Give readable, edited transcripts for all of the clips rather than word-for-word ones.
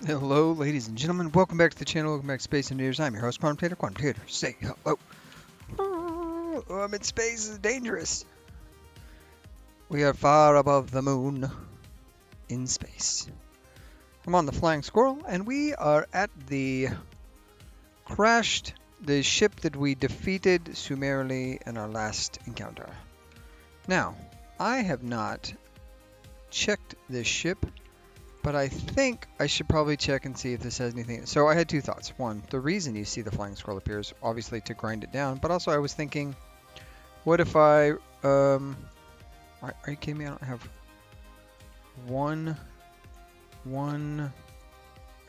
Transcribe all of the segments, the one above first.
Hello, ladies and gentlemen. Welcome back to the channel. Welcome back to Space Invaders. I'm your host, Quantum Tater. Say hello. Oh, I'm in space. It's dangerous. We are far above the moon in space. I'm on the Flying Squirrel, and we are at the ship that we defeated summarily in our last encounter. Now, I have not checked this ship, but I think I should probably check and see if this has anything. So I had two thoughts. One, the reason you see the flying scroll appears, obviously to grind it down, but also I was thinking, what if are you kidding me? I don't have one,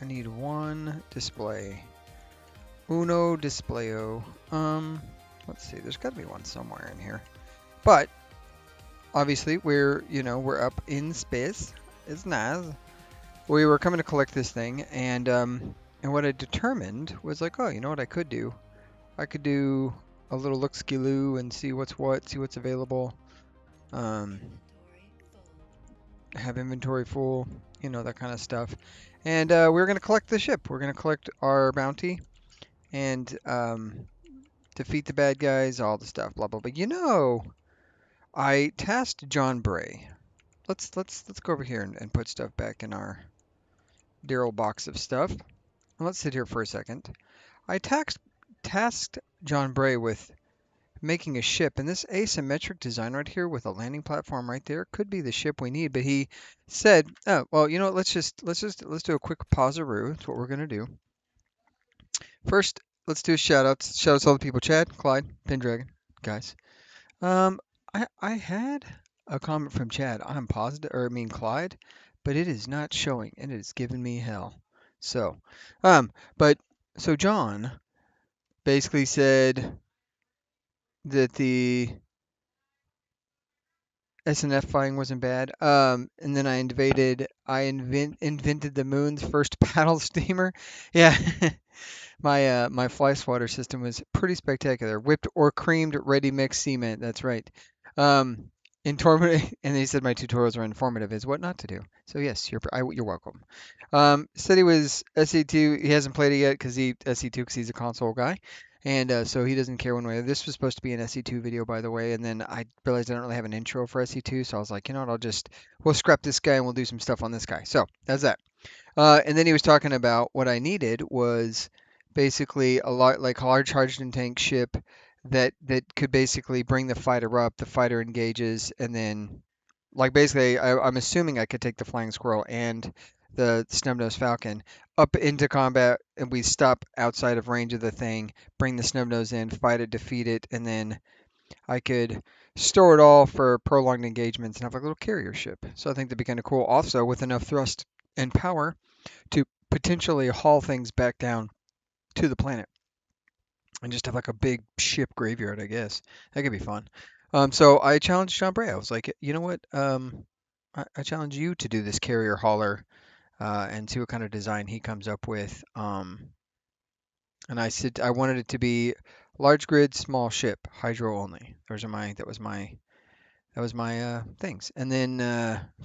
I need one display. Uno displayo. Let's see, there's gotta be one somewhere in here. But, obviously, we're up in space. It's nice. We were coming to collect this thing, and what I determined was like, oh, you know what I could do? I could do a little look-ski-loo and see what's what, see what's available. Um, have inventory full, that kind of stuff. And we're gonna collect the ship. We're gonna collect our bounty and defeat the bad guys, all the stuff, blah blah. But I tasked John Bray. Let's go over here and put stuff back in our dear old box of stuff. Let's sit here for a second. I tasked John Bray with making a ship, and this asymmetric design right here with a landing platform right there could be the ship we need. But he said, "Oh, well, you know what? Let's do a quick pauseroo. That's what we're gonna do. First, let's do shout outs. Shout outs to all the people: Chad, Clyde, Pendragon, guys. Um, I had a comment from Chad. I'm positive, or I mean Clyde, but it is not showing, and it is giving me hell. So, but so John basically said that the SNF fighting wasn't bad. And then I invented the moon's first paddle steamer. Yeah, my fly swatter system was pretty spectacular. Whipped or creamed ready mix cement. That's right. Um, and he said my tutorials are informative. Is what not to do. So yes, you're welcome. Said he was SE2. He hasn't played it yet because he SE2 because he's a console guy. And so he doesn't care one way. This was supposed to be an SE2 video, by the way, and then I realized I don't really have an intro for SE2, so I was like, you know what, we'll scrap this guy and we'll do some stuff on this guy. So that's that. And then he was talking about what I needed was basically a lot like a large hydrogen tank ship that could basically bring the fighter up. The fighter engages, and then like basically, I'm assuming I could take the flying squirrel and the snub-nosed falcon up into combat, and we stop outside of range of the thing, bring the snub-nose in, fight it, defeat it, and then I could store it all for prolonged engagements and have like a little carrier ship. So I think that'd be kind of cool. Also, with enough thrust and power to potentially haul things back down to the planet and just have like a big ship graveyard, I guess. That could be fun. So I challenged John Bray. I was like, you know what? I challenge you to do this carrier hauler and see what kind of design he comes up with. And I said I wanted it to be large grid, small ship, hydro only. That was my things. And then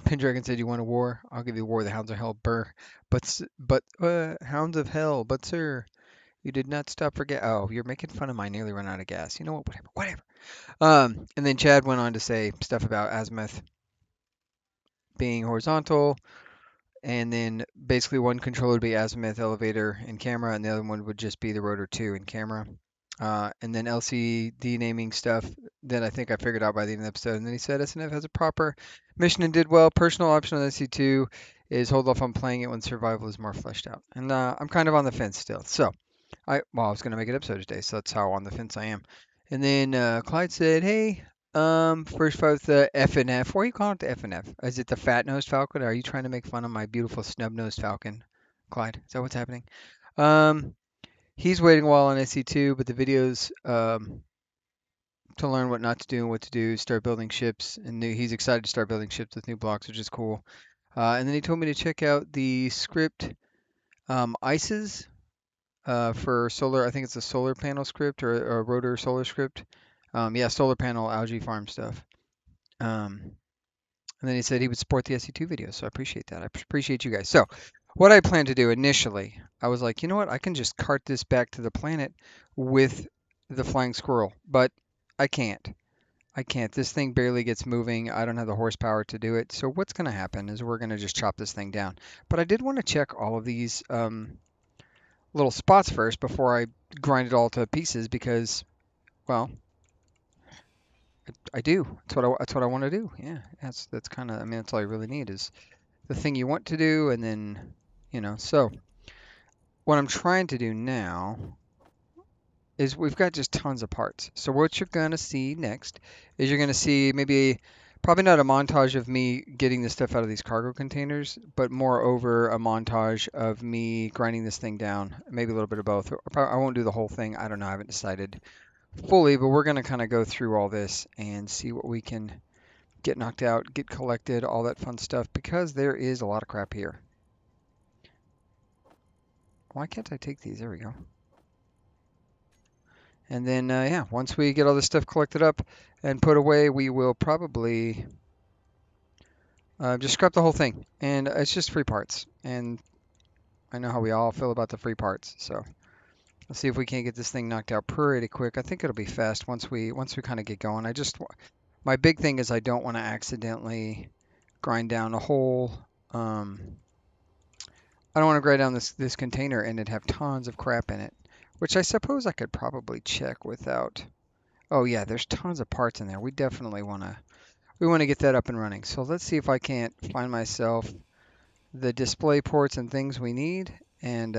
Pendragon said, "You want a war? I'll give you war. The Hounds of Hell, burr. But Hounds of Hell, but sir, you did not stop for gas. Oh, you're making fun of my nearly run out of gas. You know what? Whatever. And then Chad went on to say stuff about azimuth being horizontal, and then basically one controller would be azimuth, elevator, and camera, and the other one would just be the rotor 2 and camera. And then LCD naming stuff that I think I figured out by the end of the episode. And then he said SNF has a proper mission and did well. Personal option on SC2 is hold off on playing it when survival is more fleshed out. And I'm kind of on the fence still. So I was gonna make an episode today, so that's how on the fence I am. And then Clyde said, "Hey, first fight with the F and F. Why are you calling it the F and F? Is it the fat-nosed falcon? Are you trying to make fun of my beautiful snub-nosed falcon, Clyde? Is that what's happening?" Um, he's waiting a while on SC2, but the videos to learn what not to do and what to do, start building ships, and he's excited to start building ships with new blocks, which is cool. And then he told me to check out the script ICES for solar. I think it's a solar panel script or a rotor solar script. Yeah, solar panel algae farm stuff. Um, and then he said he would support the SE2 videos, so I appreciate that. I appreciate you guys. So what I planned to do initially, I was like, you know what? I can just cart this back to the planet with the flying squirrel, but I can't. I can't. This thing barely gets moving. I don't have the horsepower to do it. So what's going to happen is we're going to just chop this thing down. But I did want to check all of these little spots first before I grind it all to pieces because, well, I do. That's what I want to do. Yeah, that's kind of. I mean, that's all you really need is the thing you want to do, and then, So what I'm trying to do now is we've got just tons of parts. So what you're going to see next is you're going to see maybe probably not a montage of me getting the stuff out of these cargo containers, but more over a montage of me grinding this thing down. Maybe a little bit of both. I won't do the whole thing. I don't know. I haven't decided fully, but we're going to kind of go through all this and see what we can get knocked out, get collected, all that fun stuff, because there is a lot of crap here. Why can't I take these? There we go. And then, yeah, once we get all this stuff collected up and put away, we will probably just scrap the whole thing. And it's just free parts. And I know how we all feel about the free parts. So let's see if we can't get this thing knocked out pretty quick. I think it'll be fast once we kind of get going. My big thing is I don't want to accidentally grind down a whole. I don't want to grind down this container and it have tons of crap in it, which I suppose I could probably check without. Oh yeah, there's tons of parts in there. We want to get that up and running. So let's see if I can't find myself the display ports and things we need, and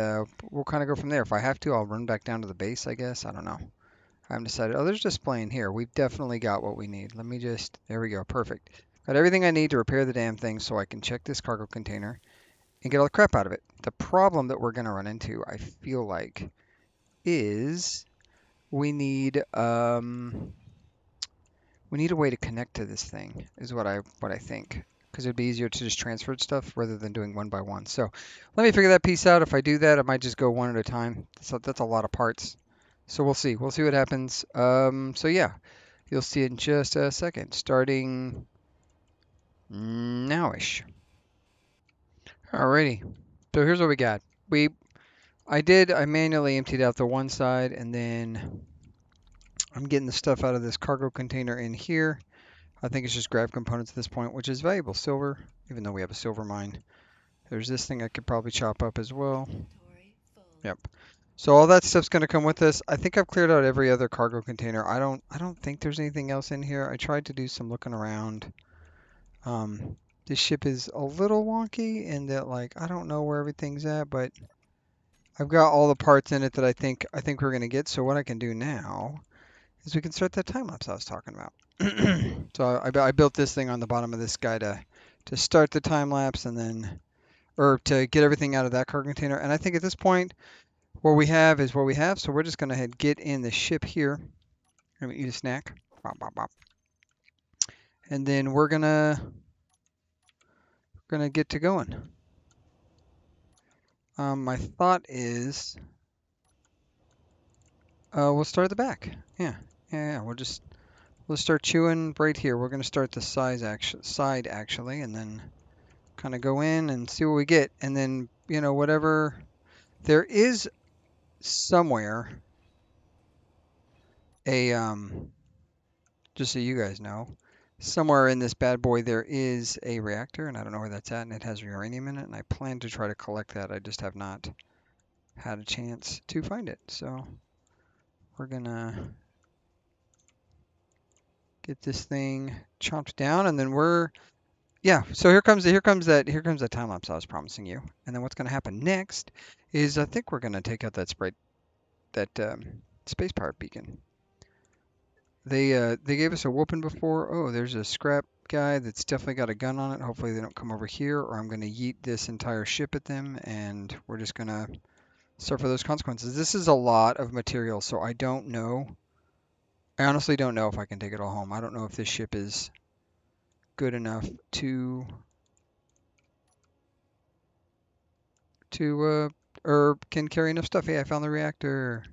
we'll kind of go from there. If I have to, I'll run back down to the base, I guess. I don't know. I haven't decided. Oh, there's display in here. We've definitely got what we need. Let me just, there we go. Perfect. Got everything I need to repair the damn thing so I can check this cargo container and get all the crap out of it. The problem that we're going to run into, I feel like, is we need a way to connect to this thing, is what I think, because it'd be easier to just transfer stuff rather than doing one by one. So let me figure that piece out. If I do that, I might just go one at a time. So that's a lot of parts. So we'll see. We'll see what happens. So yeah, you'll see in just a second, starting nowish. Alrighty. So here's what we got. I manually emptied out the one side, and then I'm getting the stuff out of this cargo container in here. I think it's just grab components at this point, which is valuable silver, even though we have a silver mine. There's this thing I could probably chop up as well. Yep. So all that stuff's going to come with us. I think I've cleared out every other cargo container. I don't think there's anything else in here. I tried to do some looking around. This ship is a little wonky in that, like, I don't know where everything's at, but I've got all the parts in it that I think we're going to get. So what I can do now is we can start that time lapse I was talking about. So I built this thing on the bottom of this guy to start the time lapse and then, or to get everything out of that cargo container. And I think at this point, what we have is what we have. So we're just going to get in the ship here. I'm going to eat a snack. Bop, bop, bop. And then we're gonna get to going. My thought is we'll start at the back. Yeah, yeah. We'll start chewing right here. We're gonna start the side actually, and then kind of go in and see what we get, and then whatever there is somewhere a just so you guys know, somewhere in this bad boy there is a reactor, and I don't know where that's at, and it has uranium in it, and I plan to try to collect that. I just have not had a chance to find it, so we're gonna get this thing chomped down, and then yeah. So here comes that time lapse I was promising you, and then what's gonna happen next is I think we're gonna take out that space powered beacon. They gave us a whooping before. Oh, there's a scrap guy that's definitely got a gun on it. Hopefully they don't come over here, or I'm gonna yeet this entire ship at them, and we're just gonna suffer those consequences. This is a lot of material, so I don't know. I honestly don't know if I can take it all home. I don't know if this ship is good enough to or can carry enough stuff. Hey, I found the reactor.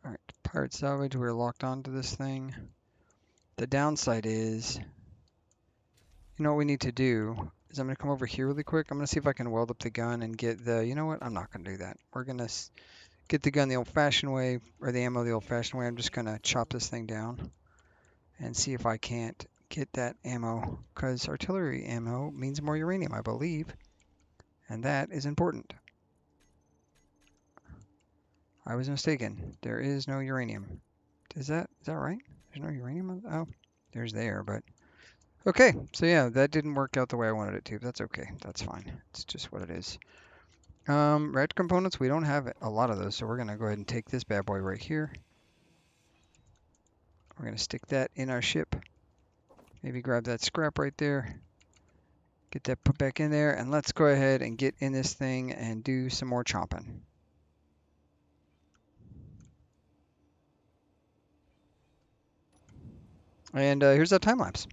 All right, Pirate salvage, we're locked onto this thing. The downside is, you know what we need to do is I'm going to come over here really quick. I'm going to see if I can weld up the gun and get the, you know what? I'm not going to do that. We're going to get the gun the old-fashioned way, or the ammo the old-fashioned way. I'm just going to chop this thing down and see if I can't get that ammo, because artillery ammo means more uranium, I believe, and that is important. I was mistaken. There is no uranium. Is that right? There's no uranium? Oh, there's there, but okay. So yeah, that didn't work out the way I wanted it to. That's okay. That's fine. It's just what it is. Red components, we don't have a lot of those, so we're gonna go ahead and take this bad boy right here. We're gonna stick that in our ship. Maybe grab that scrap right there. Get that put back in there, and let's go ahead and get in this thing and do some more chopping. And here's that time lapse.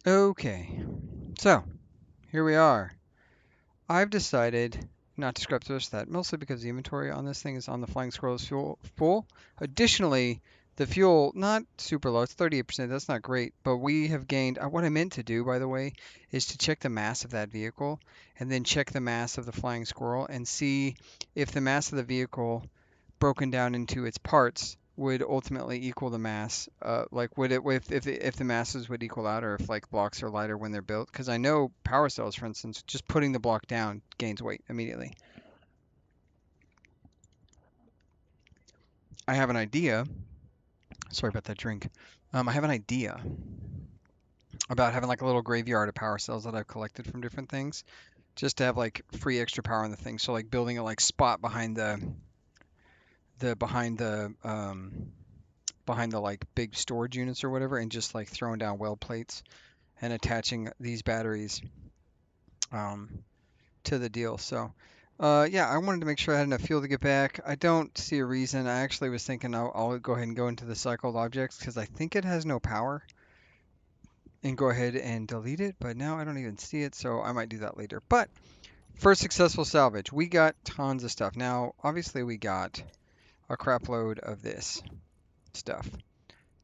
Okay, so here we are. I've decided not to scrap the rest of that, mostly because the inventory on this thing is on the Flying Squirrel is full. Additionally, the fuel, not super low, it's 38%, that's not great, but we have gained, what I meant to do, by the way, is to check the mass of that vehicle, and then check the mass of the Flying Squirrel, and see if the mass of the vehicle broken down into its parts would ultimately equal the mass. Like would it if the masses would equal out, or if like blocks are lighter when they're built? Because I know power cells, for instance, just putting the block down gains weight immediately. I have an idea. Sorry about that drink. I have an idea about having like a little graveyard of power cells that I've collected from different things, just to have like free extra power on the thing. So like building a like spot behind the behind the like big storage units or whatever, and just like throwing down weld plates and attaching these batteries um, to the deal. So yeah, I wanted to make sure I had enough fuel to get back. I don't see a reason. I actually was thinking I'll go ahead and go into the cycled objects, because I think it has no power, and go ahead and delete it, but now I don't even see it, so I might do that later. But first successful salvage, we got tons of stuff. Now obviously we got a crap load of this stuff.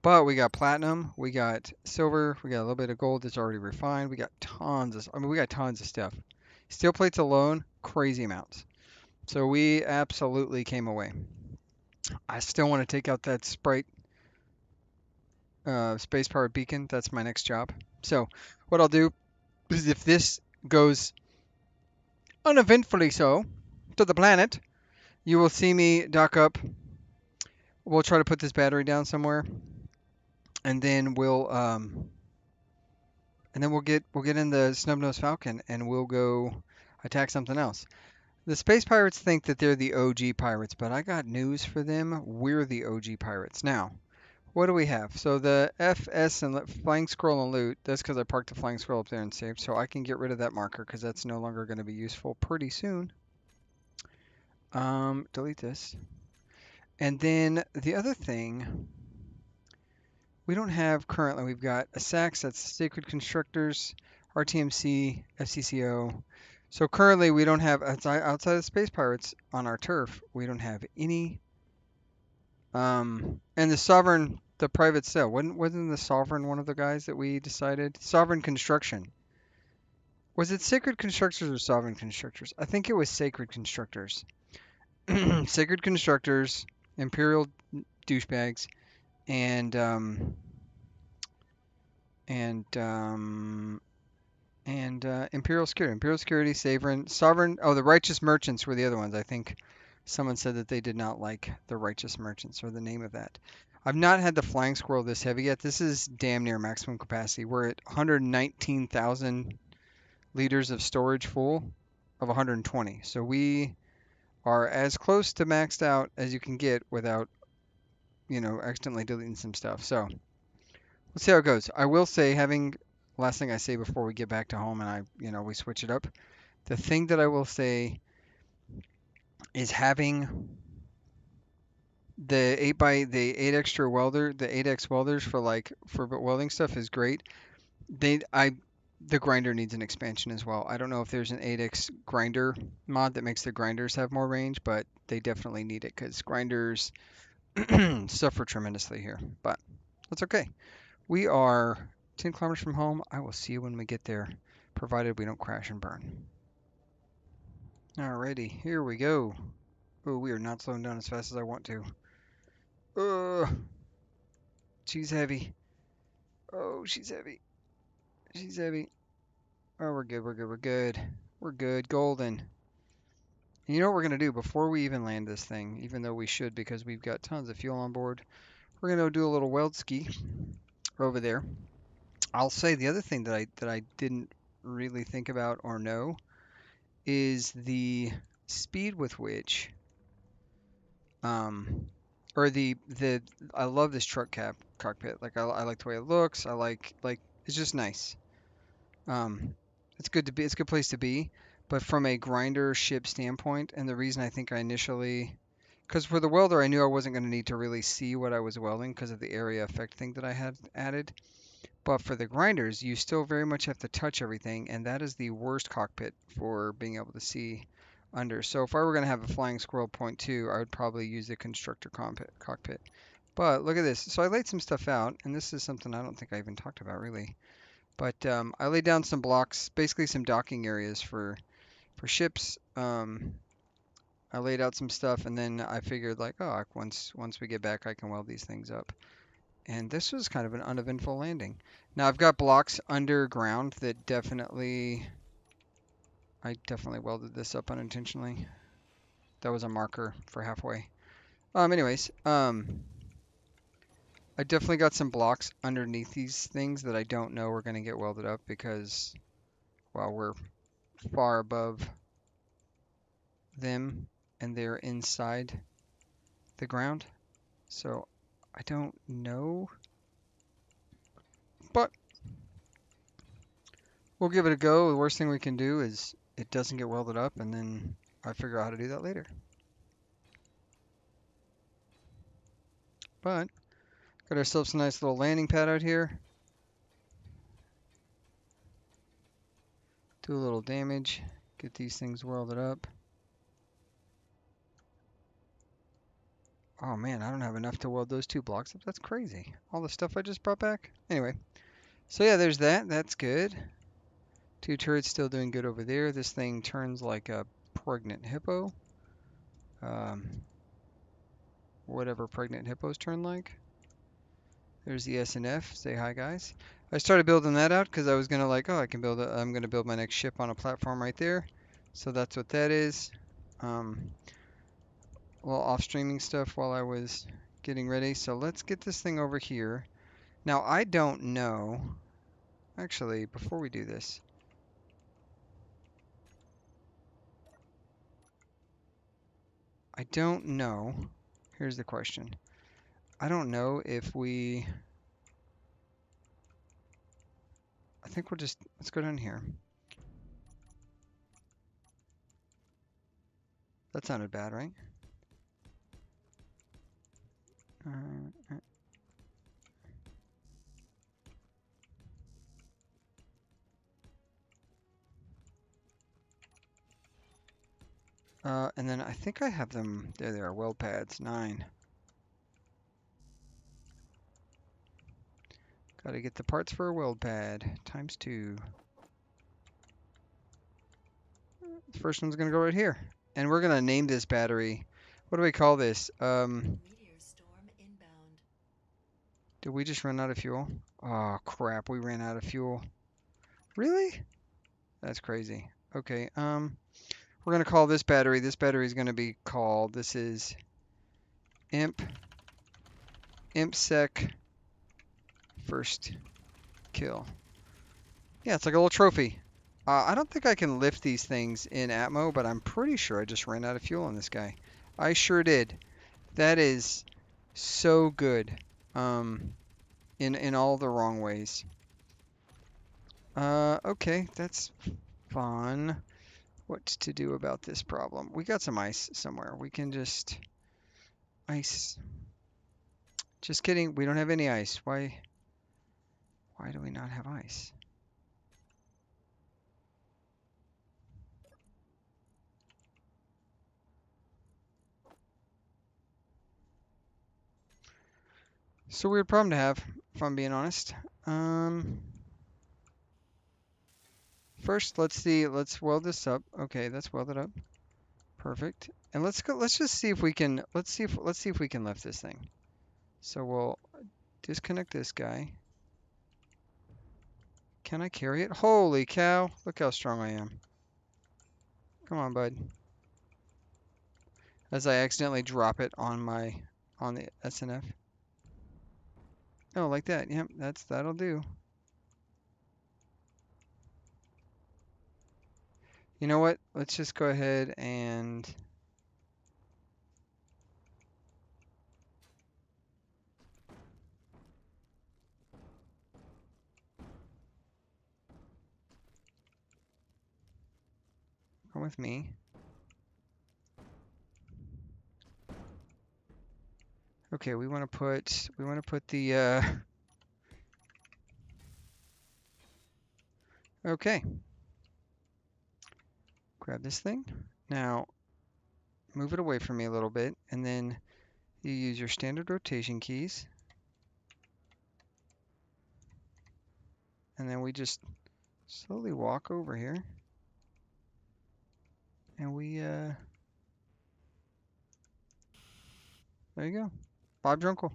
But we got platinum, we got silver, we got a little bit of gold that's already refined. We got tons of, I mean, we got tons of stuff. Steel plates alone, crazy amounts. So we absolutely came away. I still want to take out that Sprite space powered beacon. That's my next job. So what I'll do is if this goes uneventfully so to the planet, you will see me dock up. We'll try to put this battery down somewhere, and then we'll get in the Snub-Nosed Falcon and we'll go attack something else. The space pirates think that they're the OG pirates, but I got news for them. We're the OG pirates. Now, what do we have? So the FS and flying scroll and loot, that's because I parked the flying scroll up there and saved, so I can get rid of that marker because that's no longer going to be useful pretty soon. Delete this. And then the other thing we don't have currently, we've got a SAX, that's Sacred Constructors, RTMC, FCCO. So currently we don't have, outside of Space Pirates on our turf, we don't have any. And the Sovereign, the private sale, wasn't the Sovereign one of the guys that we decided? Sovereign Construction. Was it Sacred Constructors or Sovereign Constructors? I think it was Sacred Constructors. Sacred Constructors, Imperial douchebags, and and um, Imperial Security. Imperial Security, Sovereign. Oh, the Righteous Merchants were the other ones. I think someone said that they did not like the Righteous Merchants or the name of that. I've not had the Flying Squirrel this heavy yet. This is damn near maximum capacity. We're at 119,000 liters of storage full of 120. So we are as close to maxed out as you can get without, accidentally deleting some stuff. So let's see how it goes. I will say, last thing I say before we get back to home and we switch it up. The thing that I will say is having the 8 extra welder, the 8x welders for welding stuff is great. They I The grinder needs an expansion as well. I don't know if there's an 8x grinder mod that makes the grinders have more range, but they definitely need it because grinders suffer tremendously here. But that's okay. We are 10 kilometers from home. I will see you when we get there, provided we don't crash and burn. Alrighty, here we go. Oh, we are not slowing down as fast as I want to. Ugh, she's heavy. Oh, she's heavy. She's heavy. Oh, we're good, we're good, we're good. We're good, golden. And you know what we're going to do before we even land this thing, even though we should because we've got tons of fuel on board. We're going to do a little weld ski over there. I'll say the other thing that I didn't really think about or know is the speed with which um or the I love this truck cab cockpit. Like I like the way it looks. I like it's just nice. Um, it's good to be. It's a good place to be. But from a grinder ship standpoint, and the reason I think I initially, because for the welder, I knew I wasn't going to need to really see what I was welding because of the area effect thing that I had added. But for the grinders, you still very much have to touch everything, and that is the worst cockpit for being able to see under. So if I were going to have a flying squirrel point two, I would probably use the constructor cockpit. But look at this. So I laid some stuff out, and this is something I don't think I even talked about really. But I laid down some blocks, basically some docking areas for ships. I laid out some stuff, and then I figured like, oh, once we get back, I can weld these things up. And this was kind of an uneventful landing. Now I've got blocks underground that I definitely welded this up unintentionally. That was a marker for halfway. Anyways, I definitely got some blocks underneath these things that I don't know are going to get welded up because, well, we're far above them and they're inside the ground. So I don't know, but we'll give it a go. The worst thing we can do is it doesn't get welded up and then I figure out how to do that later. But got ourselves a nice little landing pad out here. Do a little damage, get these things welded up. Oh man, I don't have enough to weld those 2 blocks up. That's crazy. All the stuff I just brought back. Anyway, so yeah, there's that. That's good. 2 turrets still doing good over there. This thing turns like a pregnant hippo. Um, whatever pregnant hippos turn like. There's the S&F. Say hi, guys. I started building that out because I was gonna like, oh, I'm gonna build my next ship on a platform right there. So that's what that is. A little off streaming stuff while I was getting ready. So let's get this thing over here. Now I don't know. Actually, before we do this, I don't know. Here's the question. I don't know if we. I think we'll just let's go down here. That sounded bad, right? Uh, and then I think I have them. There they are. Weld pads 9. Got to get the parts for a weld pad times 2. The first one's gonna go right here, and we're gonna name this battery. What do we call this? Meteor storm inbound. Did we just run out of fuel? Oh crap, we ran out of fuel. Really? That's crazy. Okay, we're gonna call this battery. This battery is gonna be called. This is ImpSec first kill. Yeah, it's like a little trophy. I don't think I can lift these things in Atmo, but I'm pretty sure I just ran out of fuel on this guy. I sure did. That is so good. Um, in all the wrong ways. Okay, that's fun. What to do about this problem? We got some ice somewhere. We can just ice. Just kidding. We don't have any ice. Why do we not have ice? It's a weird problem to have, if I'm being honest. Um, First, let's see. Let's weld this up. Okay, that's welded up. Perfect. And let's go. Let's just see if we can. Let's see if we can lift this thing. So we'll disconnect this guy. Can I carry it? Holy cow! Look how strong I am. Come on, bud. As I accidentally drop it on the SNF. Oh, like that. Yep, that'll do. You know what? Let's just go ahead and come with me. Okay, we want to put the okay. Grab this thing. Now, move it away from me a little bit, and then you use your standard rotation keys. And then we just slowly walk over here. And we there you go. Bob Drunkle.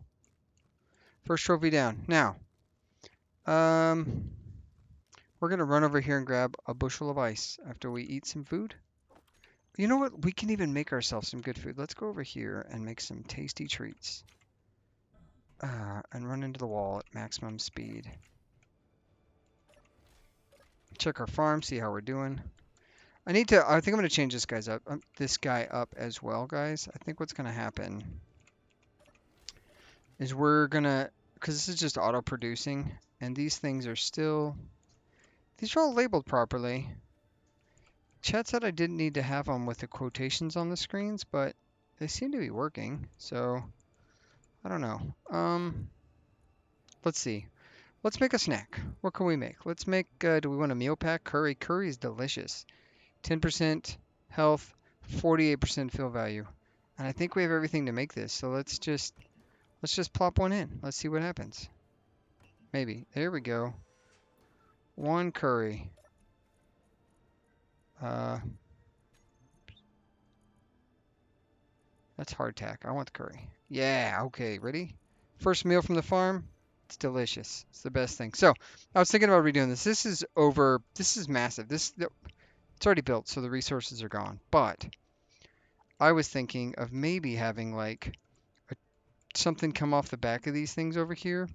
First trophy down. Now, um we're gonna run over here and grab a bushel of ice after we eat some food. You know what? We can even make ourselves some good food. Let's go over here and make some tasty treats. And run into the wall at maximum speed. Check our farm, see how we're doing. I think I'm gonna change this guy up as well, guys. I think what's gonna happen is because this is just auto producing, and these are all labeled properly. Chat said I didn't need to have them with the quotations on the screens, but they seem to be working, so I don't know. Let's see. Let's make a snack. What can we make? Let's make, do we want a meal pack? Curry. Curry is delicious. 10% health, 48% fill value. And I think we have everything to make this. So let's just plop one in. Let's see what happens. Maybe. There we go. One curry. Uh, that's hardtack. I want the curry. Yeah, okay, ready? First meal from the farm. It's delicious. It's the best thing. So, I was thinking about redoing this. This is massive. It's already built, so the resources are gone. But I was thinking of maybe having like something come off the back of these things over here,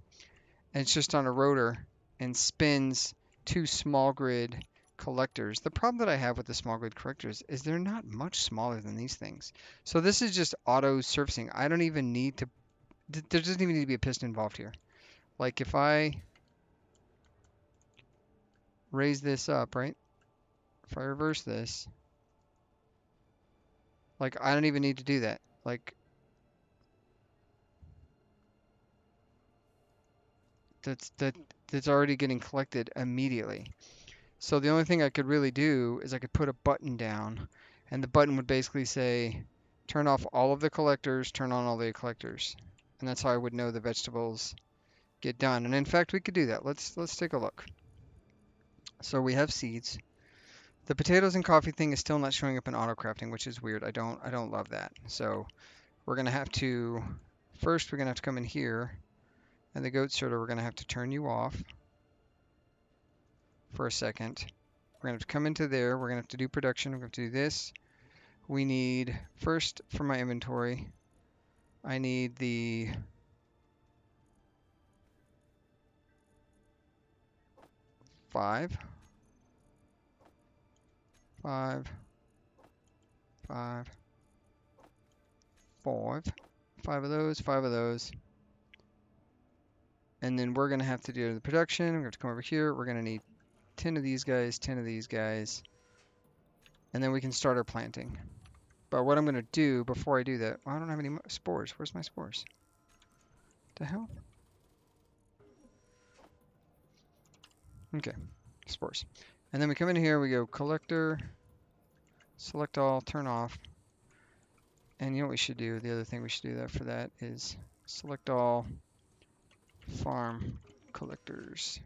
and it's just on a rotor and spins two small grid collectors. The problem that I have with the small grid collectors is they're not much smaller than these things. So this is just auto surfacing. I don't even need to, there doesn't even need to be a piston involved here. Like if I raise this up, right? If I reverse this, like I don't even need to do that. Like that's that that's already getting collected immediately. So the only thing I could really do is I could put a button down, and the button would basically say, turn off all of the collectors, turn on all the collectors. And that's how I would know the vegetables get done. And in fact, we could do that. Let's take a look. So we have seeds. The potatoes and coffee thing is still not showing up in auto crafting, which is weird. I don't love that. So we're gonna have to first we're gonna have to come in here, and the goat sorter we're gonna have to turn you off for a second. We're gonna have to come into there. We're gonna have to do production. We're gonna have to do this. We need, first for my inventory, I need the five, five, five, five, five of those. And then we're going to have to do the production. We're going to have to come over here. We're going to need 10 of these guys, 10 of these guys. And then we can start our planting. But what I'm going to do before I do that, I don't have any spores. Where's my spores? The hell? Okay, spores. And then we come in here, we go collector, select all, turn off. And you know what we should do? The other thing we should do that for that is select all, farm collectors.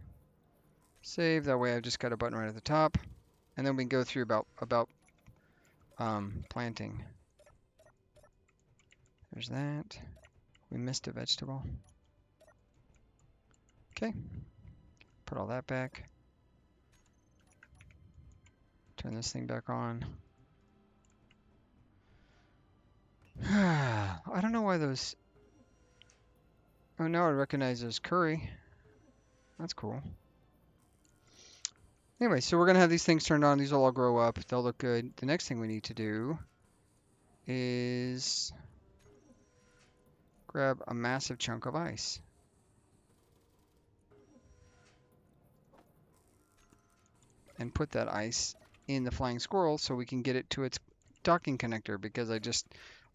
Save. That way I've just got a button right at the top. And then we can go through about planting. There's that. We missed a vegetable. Okay. Put all that back. Turn this thing back on. I don't know why those... Oh, now I recognize those curry. That's cool. Anyway, so we're going to have these things turned on. These will all grow up. They'll look good. The next thing we need to do is grab a massive chunk of ice. And put that ice in the flying squirrel so we can get it to its docking connector, because I just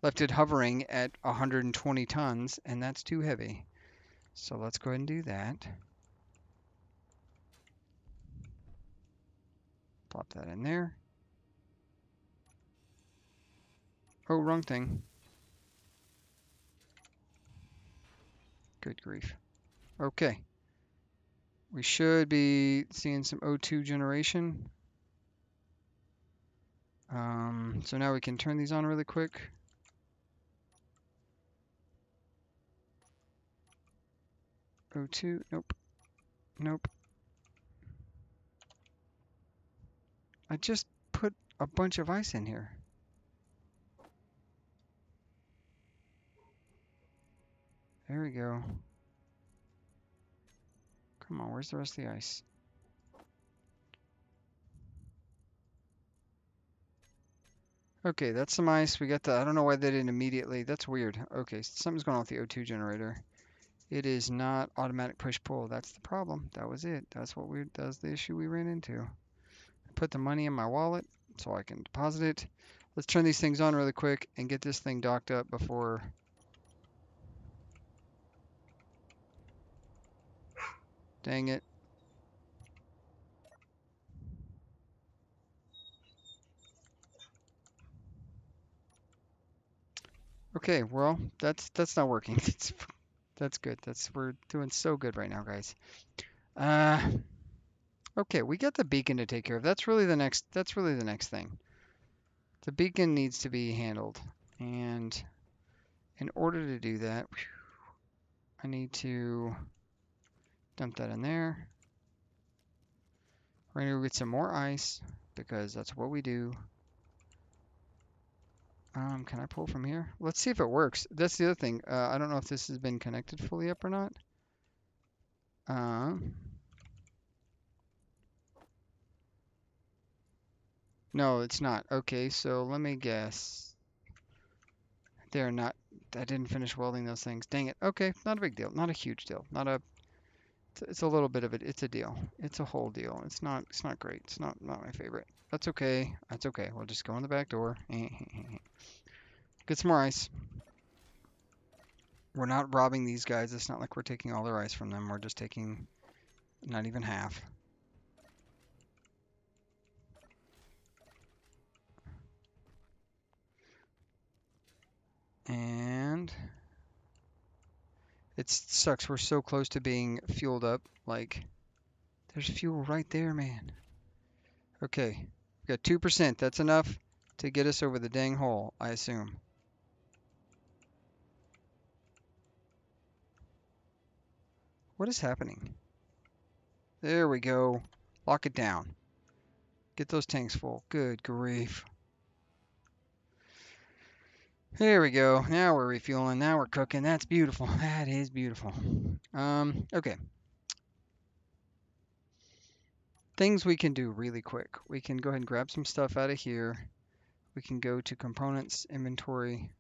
left it hovering at 120 tons and that's too heavy. So let's go ahead and do that. Plop that in there. Oh, wrong thing. Good grief. Okay. We should be seeing some O2 generation. So now we can turn these on really quick. O2, nope, nope. I just put a bunch of ice in here. There we go. Come on, where's the rest of the ice? Okay, that's some ice. We got the, I don't know why they didn't immediately. That's weird. Okay, something's going on with the O2 generator. It is not automatic push-pull. That's the problem. That was it. That's the issue we ran into. Put the money in my wallet so I can deposit it. Let's turn these things on really quick and get this thing docked up before... Dang it. Okay, well, that's not working. That's good. We're doing so good right now, guys. Uh, okay, we got the beacon to take care of. That's really the next thing. The beacon needs to be handled. And in order to do that, I need to dump that in there. We're gonna go get some more ice because that's what we do. Can I pull from here? Let's see if it works. That's the other thing. I don't know if this has been connected fully up or not. Um, no, it's not. Okay, so let me guess. They're not. I didn't finish welding those things. Dang it. Okay, not a big deal. Not a huge deal. Not a. It's a little bit of it. It's a deal. It's a whole deal. It's not. It's not great. It's not my favorite. That's okay. That's okay. We'll just go in the back door. Get some more ice. We're not robbing these guys. It's not like we're taking all their ice from them. We're just taking not even half. And it sucks. We're so close to being fueled up. Like, there's fuel right there, man. Okay, we got 2%. That's enough to get us over the dang hole, I assume. What is happening? There we go. Lock it down. Get those tanks full. Good grief. There we go. Now we're refueling. Now we're cooking. That's beautiful. That is beautiful. Okay. Things we can do really quick. We can go ahead and grab some stuff out of here. We can go to components, inventory.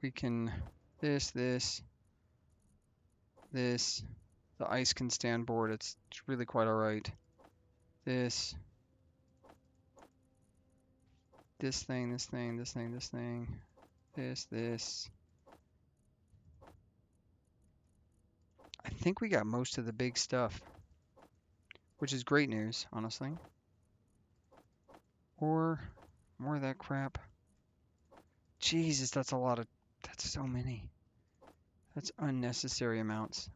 We can this. The ice can stay on board. It's really quite all right. This thing, this thing, this thing, this thing, this. I think we got most of the big stuff, which is great news, honestly. Or more of that crap. Jesus, that's so many. That's unnecessary amounts.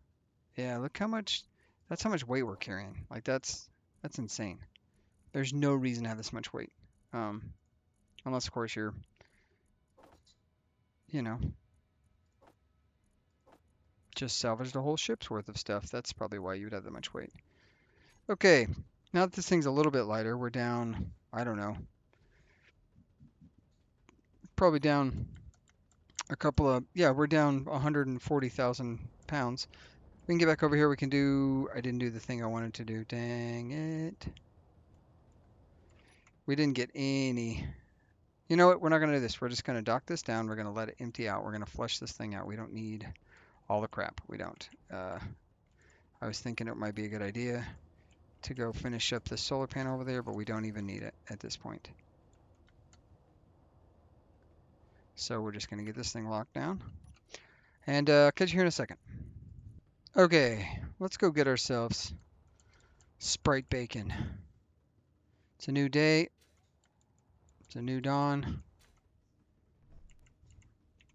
Yeah, look how much, that's how much weight we're carrying. Like that's insane. There's no reason to have this much weight. Um, unless of course you're, you know, just salvaged a whole ship's worth of stuff. That's probably why you would have that much weight. Okay, now that this thing's a little bit lighter, we're down, I don't know, probably down a couple of, yeah, we're down 140,000 pounds. We can get back over here. We can do, I didn't do the thing I wanted to do. Dang it. We didn't get any. You know what? We're not going to do this. We're just going to dock this down. We're going to let it empty out. We're going to flush this thing out. We don't need all the crap. We don't. I was thinking it might be a good idea to go finish up the solar panel over there, but we don't even need it at this point. So we're just going to get this thing locked down. And catch you here in a second. Okay, let's go get ourselves Sprite bacon. It's a new day. It's a new dawn.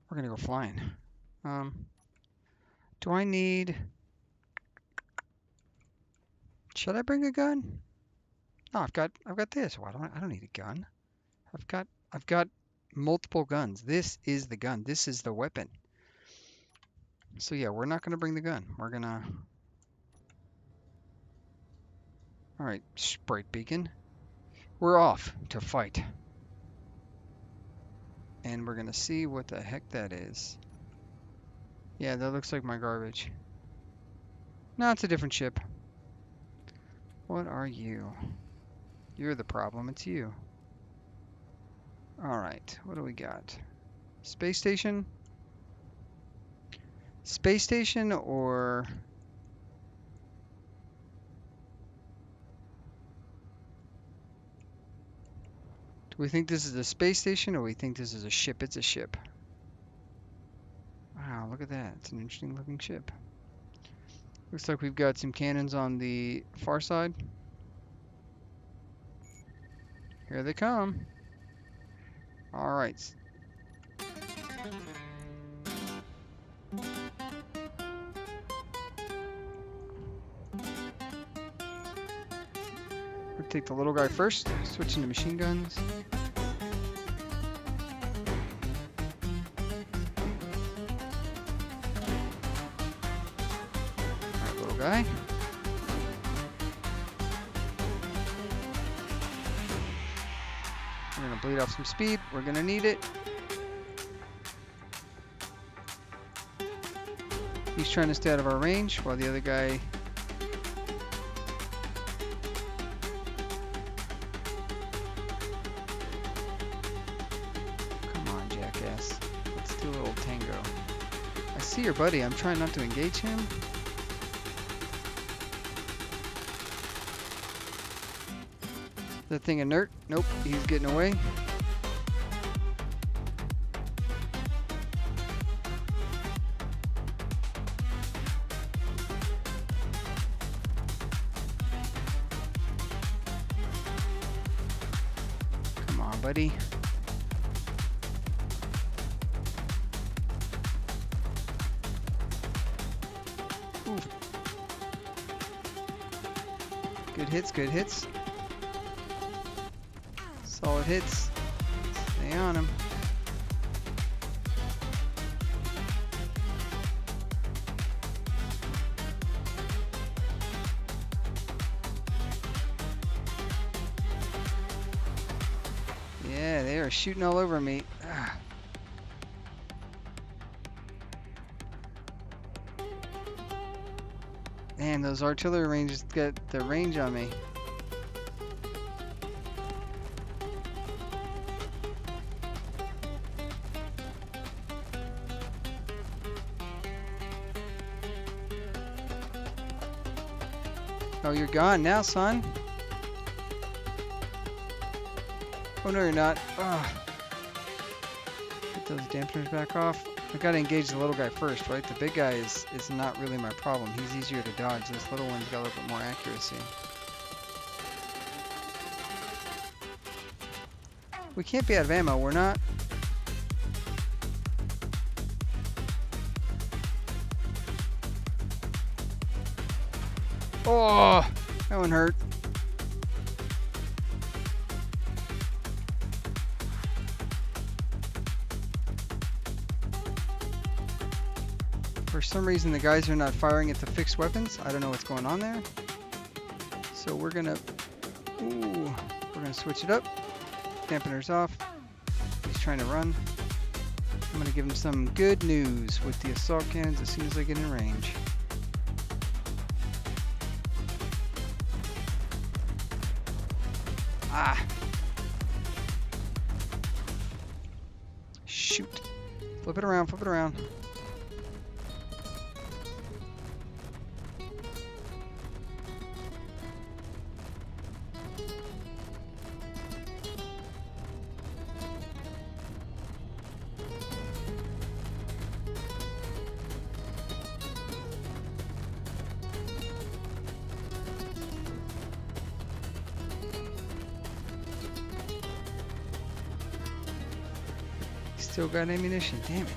We're going to go flying. Do I need... Should I bring a gun? No, I've got this. Why don't I don't need a gun. I've got multiple guns. This is the gun. This is the weapon. So yeah, we're not gonna bring the gun. We're gonna. All right, Sprite beacon. We're off to fight, and we're gonna see what the heck that is. Yeah, that looks like my garbage. No, it's a different ship. What are you? You're the problem. It's you. All right, what do we got? Space station? Space station or... Do we think this is a space station or we think this is a ship? It's a ship. Wow, look at that. It's an interesting looking ship. Looks like we've got some cannons on the far side. Here they come. All right. We'll take the little guy first. Switching to machine guns. All right, little guy. We're gonna bleed off some speed. We're gonna need it. He's trying to stay out of our range while the other guy. Come on, jackass. Let's do a little tango. I see your buddy. I'm trying not to engage him. That thing inert? Nope, he's getting away. Come on, buddy. Oof. Good hits, good hits. Solid hits. Stay on him. Yeah, they are shooting all over me. Ah. Man, those artillery ranges get the range on me. Oh, you're gone now, son. Oh, no, you're not. Ugh. Get those dampeners back off. I gotta engage the little guy first, right? The big guy is not really my problem. He's easier to dodge. This little one's got a little bit more accuracy. We can't be out of ammo. We're not. Oh, that one hurt. For some reason, the guys are not firing at the fixed weapons. I don't know what's going on there. So we're gonna switch it up. Dampeners off. He's trying to run. I'm gonna give him some good news with the assault cannons as soon as I get in range. Ah! Shoot. Flip it around, flip it around. Still got ammunition, damn it.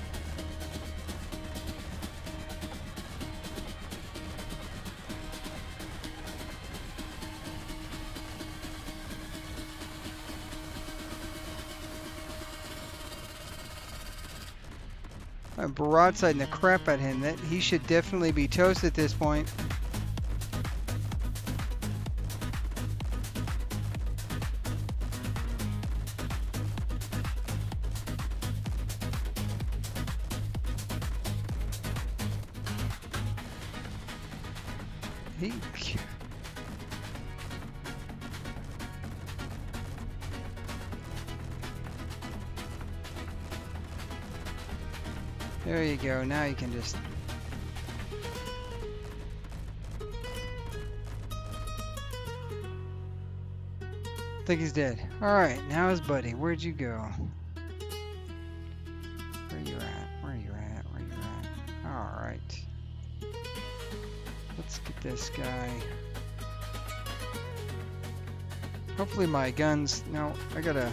I'm broadsiding the crap at him. That he should definitely be toast at this point. He... There you go. Now you can just... I think he's dead. Alright, now his buddy. Where'd you go? Where you at? Where you at? Where you at? Alright. Let's get this guy. Hopefully my guns. No, we gotta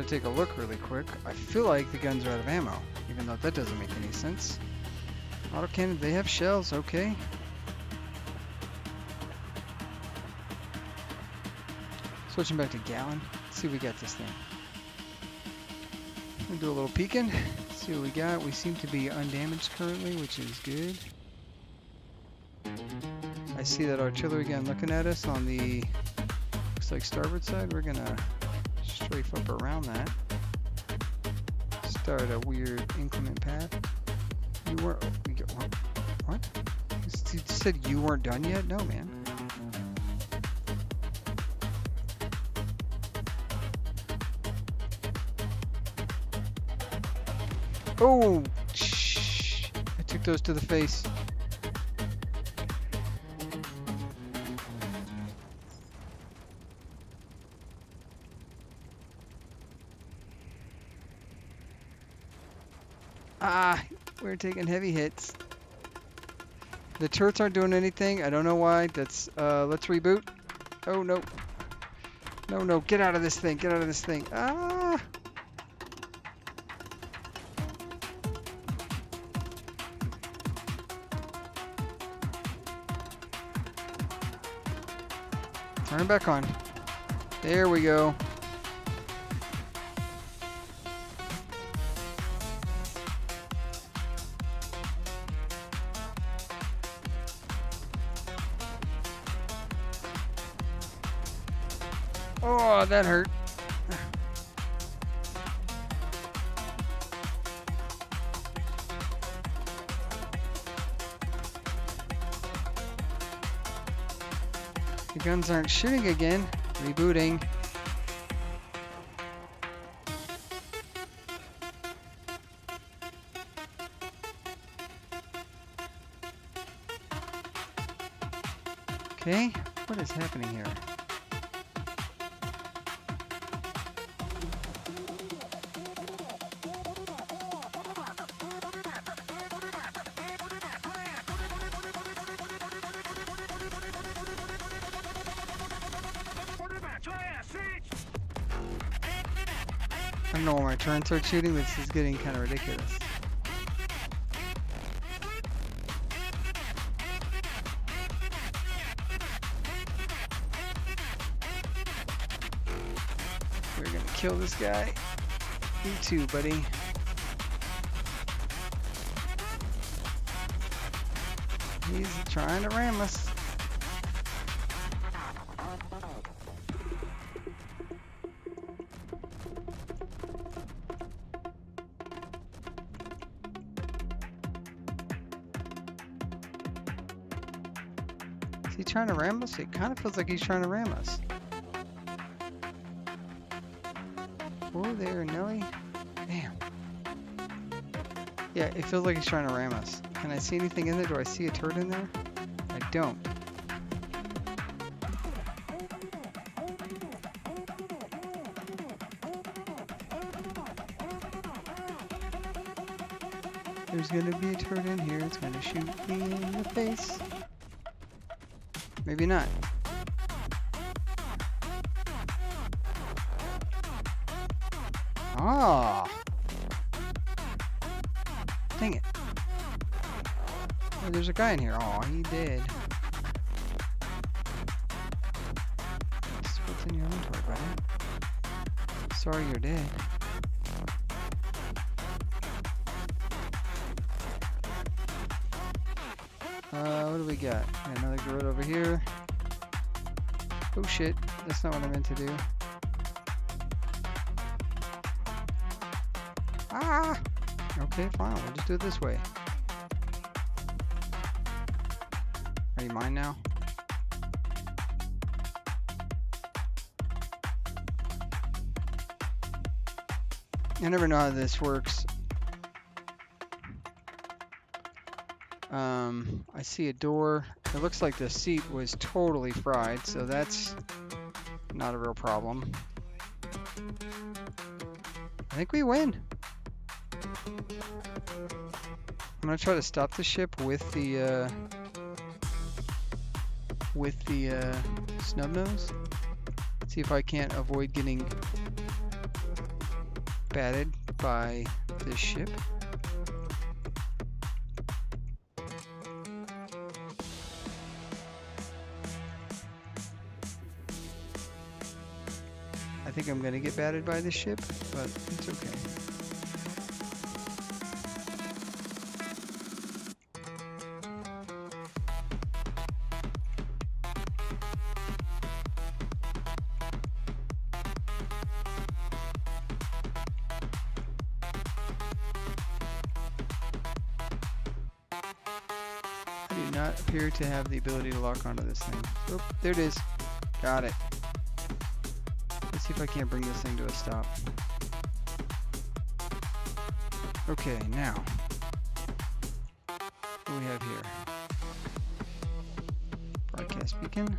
take a look really quick. I feel like the guns are out of ammo, even though that doesn't make any sense. Autocannon, they have shells, okay. Switching back to Gallon. Let's see if we got this thing. We'll do a little peeking. See what we got. We seem to be undamaged currently, which is good. I see that artillery gun looking at us on the, looks like starboard side. We're gonna strafe up around that. Start a weird inclement path. You weren't, what? You said you weren't done yet? No, man. Oh, shh. I took those to the face. Ah, we're taking heavy hits. The turrets aren't doing anything. I don't know why. That's, let's reboot. Oh, no. No, no, get out of this thing. Get out of this thing. Ah! Turn it back on. There we go. Oh, that hurt. The guns aren't shooting again. Rebooting. Okay, what is happening here? I don't know where my turrets are shooting. This is getting kind of ridiculous. We're gonna kill this guy. You too, buddy. He's trying to ram us. Is he trying to ram us? It kind of feels like he's trying to ram us. Whoa there, Nelly. Damn. Yeah, it feels like he's trying to ram us. Can I see anything in there? Do I see a turret in there? I don't. There's gonna be a turret in here. It's gonna shoot me in the face. Maybe not. Ah! Dang it. Oh, there's a guy in here. Oh, he did. What's in your inventory, buddy? Sorry you're dead. What do we got? Another gorilla over here. Oh shit, that's not what I meant to do. Ah! Okay, fine, we'll just do it this way. Are you mine now? I never know how this works. I see a door. It looks like the seat was totally fried, so that's not a real problem. I think we win. I'm gonna try to stop the ship with the snub nose. See if I can't avoid getting batted by this ship. I think I'm gonna get batted by this ship, but it's okay. I do not appear to have the ability to lock onto this thing. Oh, there it is. Got it. Let's see if I can't bring this thing to a stop. Okay, now, what do we have here? Broadcast beacon.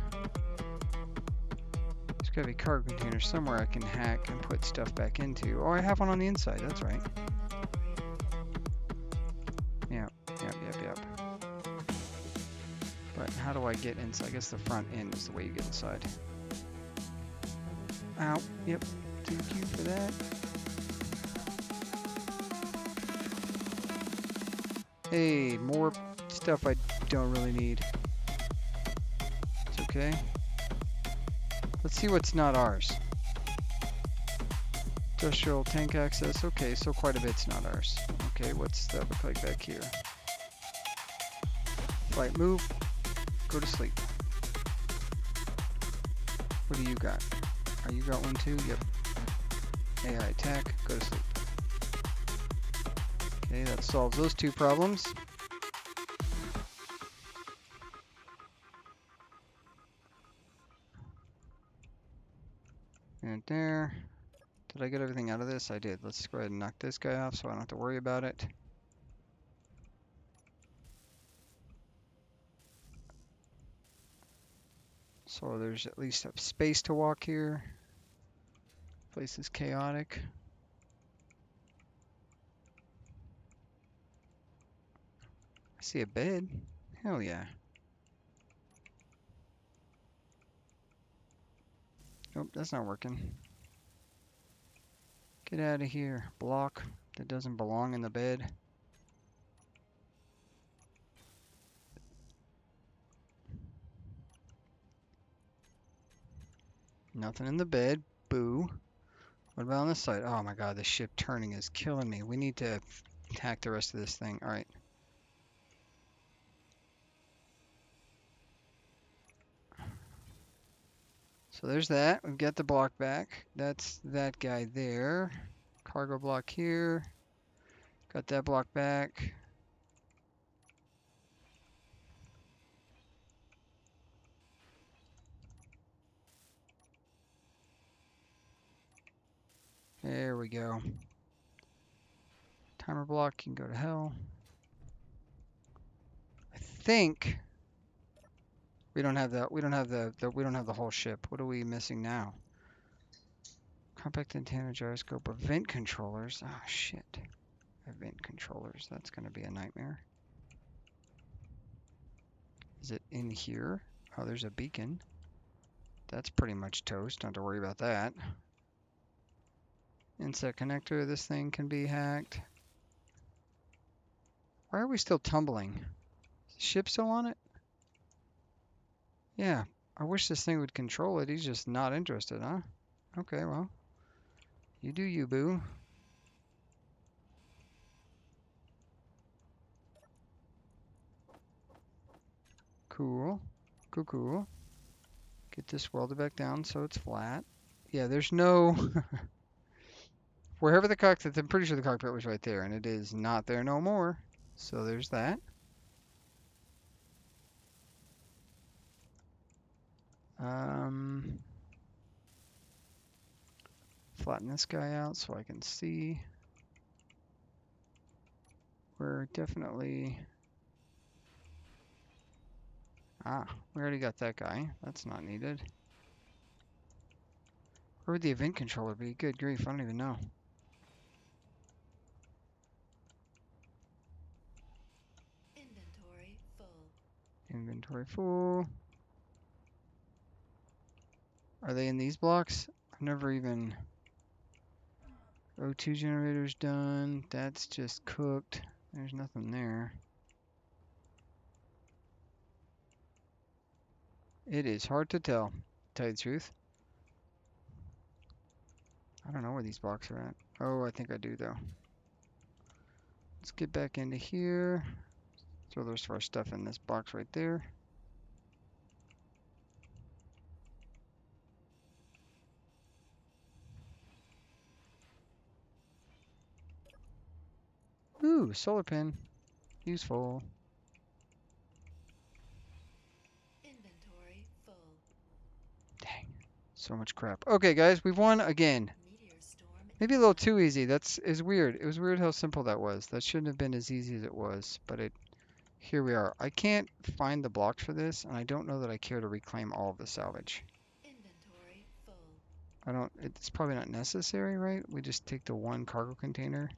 There's gotta be a cargo container somewhere I can hack and put stuff back into. Oh, I have one on the inside, that's right. Yep. But how do I get inside? I guess the front end is the way you get inside. Ow, yep, thank you for that. Hey, more stuff I don't really need. It's okay. Let's see what's not ours. Industrial tank access. Okay, so quite a bit's not ours. Okay, what's that look like back here? Flight move. Go to sleep. What do you got? Oh, you got one too? Yep. AI attack. Go to sleep. Okay, that solves those two problems. And there. Did I get everything out of this? I did. Let's go ahead and knock this guy off so I don't have to worry about it. So there's at least a space to walk here. Place is chaotic. I see a bed. Hell yeah. Nope, that's not working. Get out of here. Block that doesn't belong in the bed. Nothing in the bed. Boo. What about on this side? Oh my god, this ship turning is killing me. We need to attack the rest of this thing. Alright. So there's that. We've got the block back. That's that guy there. Cargo block here. Got that block back. There we go. Timer block can go to hell. I think we don't have the we don't have the whole ship. What are we missing now? Compact antenna gyroscope, event controllers. Oh shit. Event controllers. That's gonna be a nightmare. Is it in here? Oh, there's a beacon. That's pretty much toast. Don't have to worry about that. Inset connector. This thing can be hacked. Why are we still tumbling? Is the ship still on it? Yeah. I wish this thing would control it. He's just not interested, huh? Okay, well. You do you, boo. Cool. Cool. Get this welded back down so it's flat. Yeah, there's no... Wherever the cockpit... I'm pretty sure the cockpit was right there, and it is not there no more. So there's that. Flatten this guy out so I can see. We're definitely... Ah, we already got that guy. That's not needed. Where would the event controller be? Good grief, I don't even know. Inventory full. Inventory full. Are they in these blocks? I've never even... O2 generator's done. That's just cooked. There's nothing there. It is hard to tell you the truth. I don't know where these blocks are at. Oh, I think I do though. Let's get back into here. Throw the rest of our stuff in this box right there. Ooh, solar pin. Useful. Inventory full. Dang. So much crap. Okay, guys, we've won again. Meteor storm Maybe a little too inbound. easy. That's is weird. It was weird how simple that was. That shouldn't have been as easy as it was, but here we are. I can't find the blocks for this, and I don't know that I care to reclaim all of the salvage. Inventory full. I don't, it's probably not necessary, right? We just take the one cargo container.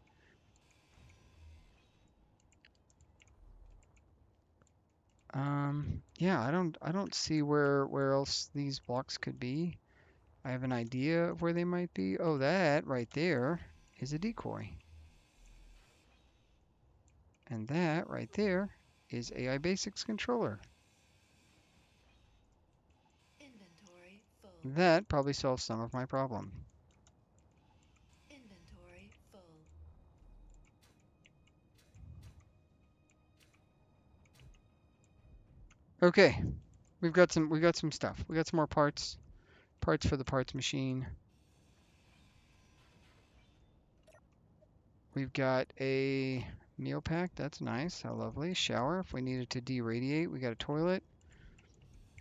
Yeah, I don't see where else these blocks could be. I have an idea of where they might be. Oh, that right there is a decoy. And that right there is AI Basics controller. Inventory full. That probably solves some of my problem. Inventory full. Okay, we got some stuff. We got some more parts for the parts machine. We've got a meal pack. That's nice. How lovely. Shower. If we needed to deradiate, we got a toilet.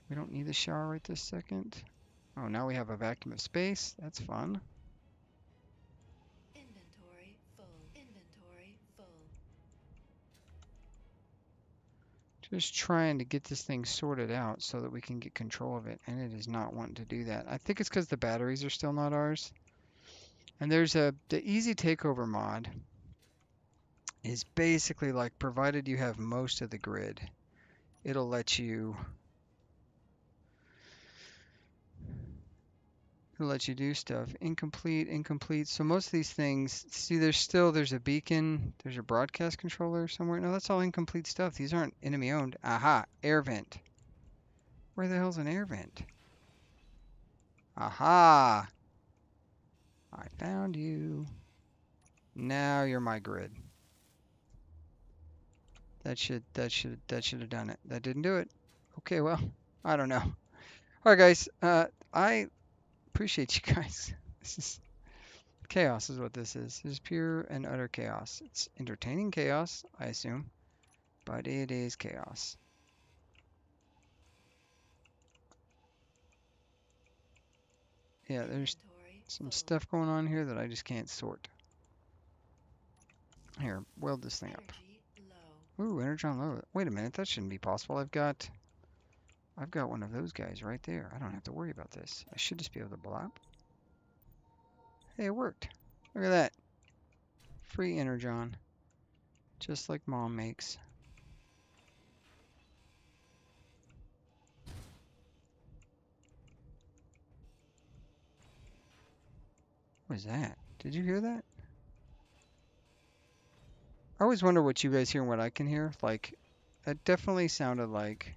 We don't need the shower right this second. Oh, now we have a vacuum of space. That's fun. Inventory full. Inventory full. Just trying to get this thing sorted out so that we can get control of it, and it is not wanting to do that. I think it's because the batteries are still not ours. And there's the easy takeover mod is basically like provided you have most of the grid, it'll let you do stuff. Incomplete, incomplete. So most of these things, see, there's a beacon, there's a broadcast controller somewhere. No, that's all incomplete stuff. These aren't enemy owned. Aha, air vent. Where the hell's an air vent? Aha, I found you. Now you're my grid. That should have done it. That didn't do it. Okay, well, I don't know. All right, guys. I appreciate you guys. This is chaos, is what this is. This is pure and utter chaos. It's entertaining chaos, I assume, but it is chaos. Yeah, there's Inventory some full. stuff going on here that I just can't sort. Here, weld this thing up. Energy low. Ooh, energon low. Wait a minute, that shouldn't be possible. I've got one of those guys right there. I don't have to worry about this. I should just be able to blow up. Hey, it worked. Look at that. Free energon. Just like mom makes. What was that? Did you hear that? I always wonder what you guys hear and what I can hear. Like, it definitely sounded like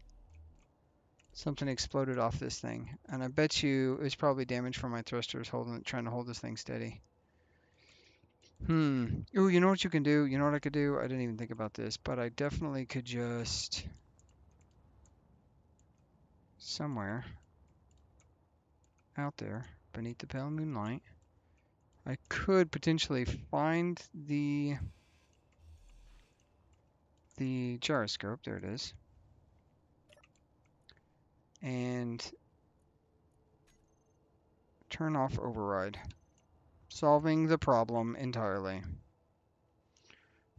something exploded off this thing. And I bet you it was probably damage from my thrusters trying to hold this thing steady. Ooh, you know what you can do? You know what I could do? I didn't even think about this, but I definitely could just somewhere out there beneath the pale moonlight, I could potentially find the gyroscope. There it is. And turn off override, solving the problem entirely.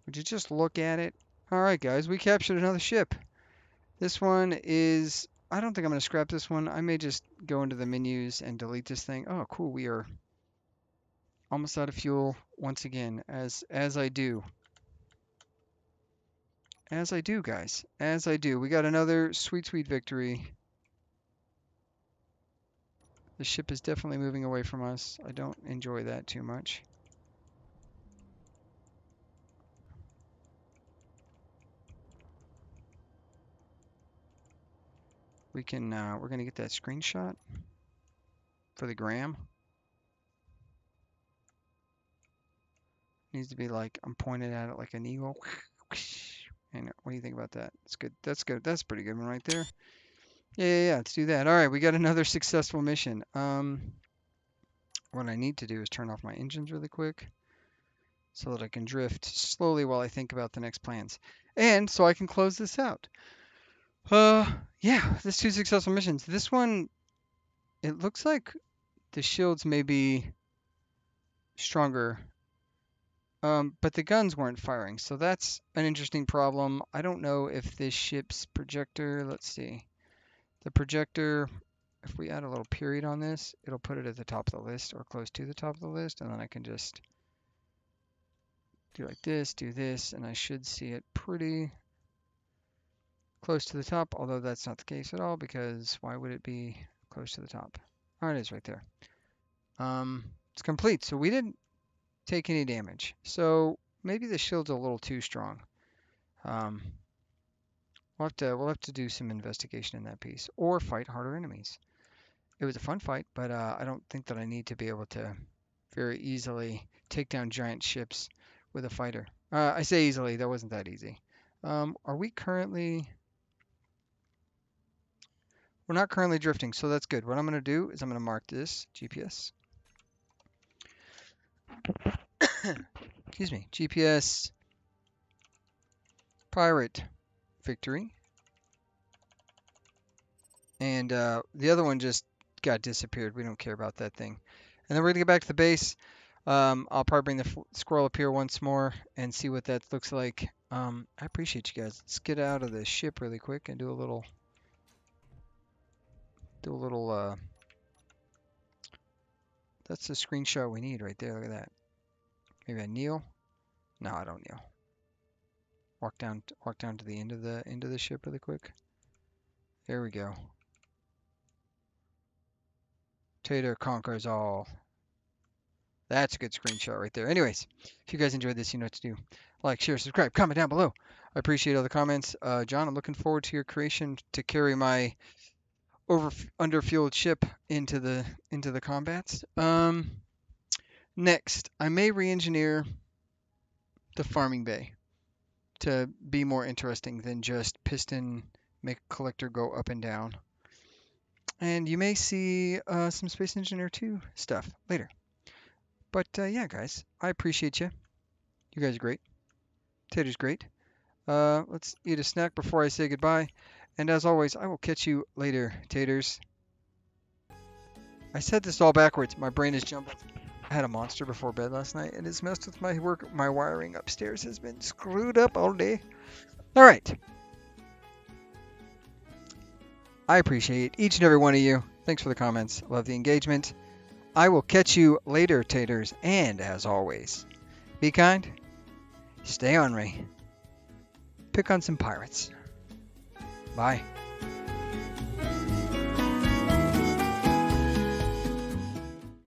Would you just look at it? All right, guys, we captured another ship. This one is, I don't think I'm going to scrap this one. I may just go into the menus and delete this thing. Oh, cool. We are almost out of fuel once again, as I do. As I do, guys. As I do. We got another sweet, sweet victory. The ship is definitely moving away from us. I don't enjoy that too much. We can, we're gonna get that screenshot for the gram. Needs to be like, I'm pointed at it like an eagle. And what do you think about that? That's good. That's good. That's a pretty good one right there. Yeah. Let's do that. All right, we got another successful mission. What I need to do is turn off my engines really quick so that I can drift slowly while I think about the next plans. And so I can close this out. Yeah, there's two successful missions. This one, it looks like the shields may be stronger, but the guns weren't firing, so that's an interesting problem. I don't know if this ship's projector, let's see, the projector, if we add a little period on this, it'll put it at the top of the list or close to the top of the list, and then I can just do like this, do this, and I should see it pretty close to the top, although that's not the case at all, because why would it be close to the top? Oh, it is right there. It's complete, so we didn't take any damage. So maybe the shield's a little too strong. Um, we'll have to do some investigation in that piece, or fight harder enemies. It was a fun fight, but I don't think that I need to be able to very easily take down giant ships with a fighter. I say easily, that wasn't that easy. Are we currently... We're not currently drifting, so that's good. What I'm going to do is I'm going to mark this GPS. Excuse me, GPS pirate victory. And the other one just got disappeared. We don't care about that thing. And then we're going to get back to the base. I'll probably bring the squirrel up here once more and see what that looks like. I appreciate you guys. Let's get out of the ship really quick and do a little, that's the screenshot we need right there. Look at that. Maybe I kneel? No, I don't kneel. Walk down to the end of the ship really quick. There we go. Tater conquers all. That's a good screenshot right there. Anyways, if you guys enjoyed this, you know what to do. Like, share, subscribe, comment down below. I appreciate all the comments. John, I'm looking forward to your creation to carry my underfueled ship into the combats. Next, I may re-engineer the farming bay to be more interesting than just piston make collector go up and down. And you may see some Space Engineer 2 stuff later. But yeah, guys, I appreciate you. You guys are great. Tater's great. Let's eat a snack before I say goodbye. And as always, I will catch you later, Taters. I said this all backwards. My brain is jumbled. I had a monster before bed last night, and it's messed with my work. My wiring upstairs has been screwed up all day. All right. I appreciate each and every one of you. Thanks for the comments. Love the engagement. I will catch you later, Taters. And as always, be kind, stay ornery, pick on some pirates. Bye.